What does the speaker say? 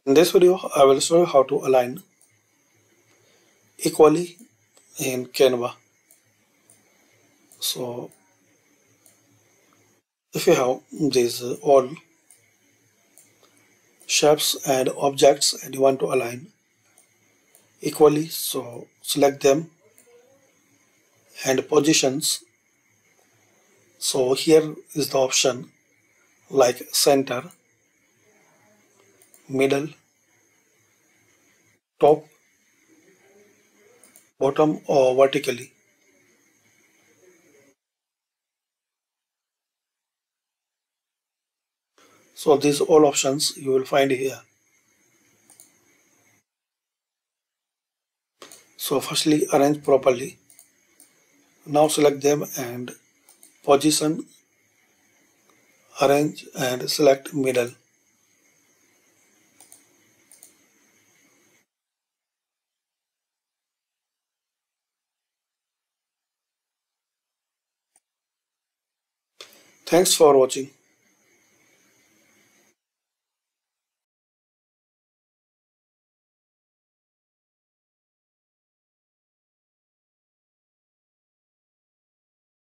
In this video, I will show you how to align equally in Canva. So, if you have these all shapes and objects and you want to align equally, so select them and positions. So here is the option like center, middle, top, bottom or vertically. So these all options you will find here. So firstly arrange properly. Now select them and position, arrange and select middle. Thanks for watching.